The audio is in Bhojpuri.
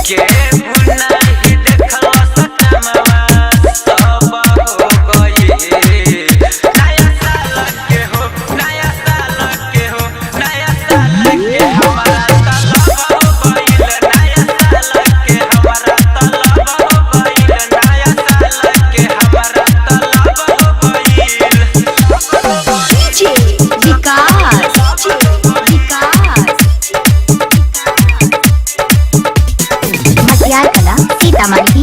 के भुनाही देखल सटमवा सब हो गई। नया साल के हो, नया साल के हो, नया साल के हमारा तलब हो गइल। नया साल के हमारा तलब हो गइल। नया साल के हमारा तलब हो गइल। डीजे विकास मटियार कला सीतामढ़ी।